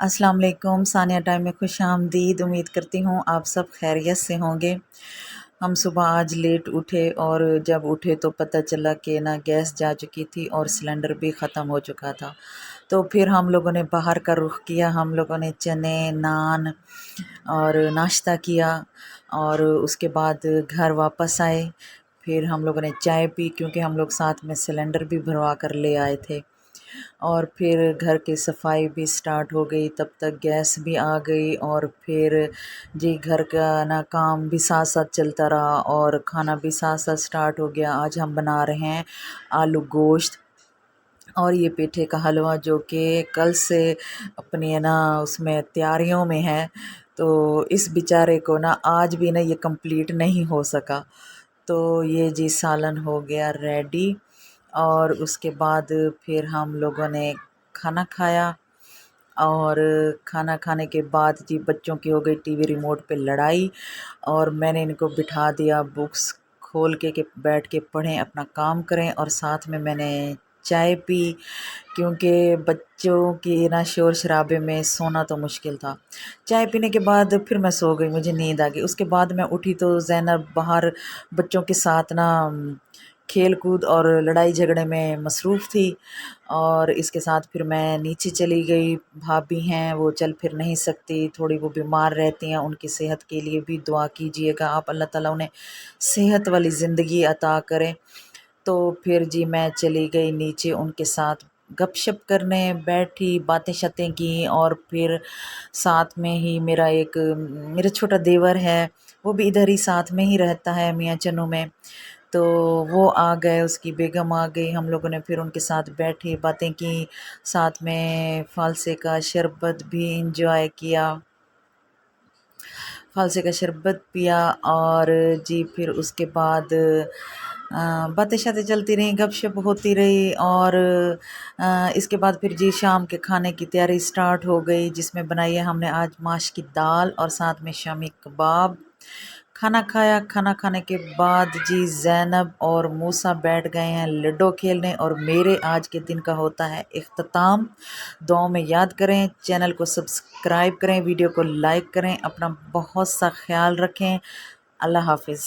السلام علیکم، ثانیہ ٹائم میں خوش آمدید۔ امید کرتی ہوں آپ سب خیریت سے ہوں گے۔ ہم صبح آج لیٹ اٹھے اور جب اٹھے تو پتہ چلا کہ نا گیس جا چکی تھی اور سلنڈر بھی ختم ہو چکا تھا۔ تو پھر ہم لوگوں نے باہر کا رخ کیا، ہم لوگوں نے چنے نان اور ناشتہ کیا اور اس کے بعد گھر واپس آئے۔ پھر ہم لوگوں نے چائے پی کیونکہ ہم لوگ ساتھ میں سلنڈر بھی بھروا کر لے آئے تھے، اور پھر گھر کی صفائی بھی سٹارٹ ہو گئی، تب تک گیس بھی آ گئی اور پھر گھر کا نا کام بھی ساتھ ساتھ چلتا رہا اور کھانا بھی ساتھ ساتھ سٹارٹ ہو گیا۔ آج ہم بنا رہے ہیں آلو گوشت اور یہ پیٹھے کا حلوہ، جو کہ کل سے اپنی نا اس میں تیاریوں میں ہے، تو اس بیچارے کو نا آج بھی نا یہ کمپلیٹ نہیں ہو سکا۔ تو یہ سالن ہو گیا ریڈی، اور اس کے بعد پھر ہم لوگوں نے کھانا کھایا، اور کھانا کھانے کے بعد بچوں کی ہو گئی ٹی وی ریموٹ پہ لڑائی، اور میں نے ان کو بٹھا دیا بکس کھول کے کہ بیٹھ کے پڑھیں، اپنا کام کریں، اور ساتھ میں نے چائے پی کیونکہ بچوں کی نا شور شرابے میں سونا تو مشکل تھا۔ چائے پینے کے بعد پھر میں سو گئی، مجھے نیند آ گئی۔ اس کے بعد میں اٹھی تو زینب باہر بچوں کے ساتھ نا کھیل کود اور لڑائی جھگڑے میں مصروف تھی، اور اس کے ساتھ پھر میں نیچے چلی گئی۔ بھابھی ہیں، وہ چل پھر نہیں سکتی، تھوڑی وہ بیمار رہتی ہیں، ان کی صحت کے لیے بھی دعا کیجیے گا آپ، اللہ تعالیٰ انہیں صحت والی زندگی عطا کریں۔ تو پھر میں چلی گئی نیچے، ان کے ساتھ گپ شپ کرنے بیٹھی، باتیں شاتیں کی، اور پھر ساتھ میں ہی میرا چھوٹا دیور ہے، وہ بھی ادھر ہی ساتھ میں ہی رہتا ہے میاں چنوں میں، تو وہ آ گئے، اس کی بیگم آ گئی، ہم لوگوں نے پھر ان کے ساتھ بیٹھے باتیں کی، ساتھ میں فالسے کا شربت بھی انجوائے کیا، فالسے کا شربت پیا، اور پھر اس کے بعد باتیں شاتیں چلتی رہیں، گپ شپ ہوتی رہی، اور اس کے بعد پھر شام کے کھانے کی تیاری سٹارٹ ہو گئی، جس میں بنائی ہے ہم نے آج ماش کی دال اور ساتھ میں شامی کباب۔ کھانا کھایا، کھانا کھانے کے بعد زینب اور موسیٰ بیٹھ گئے ہیں لڈو کھیلنے، اور میرے آج کے دن کا ہوتا ہے اختتام۔ دعاؤں میں یاد کریں، چینل کو سبسکرائب کریں، ویڈیو کو لائک کریں، اپنا بہت سا خیال رکھیں۔ اللہ حافظ۔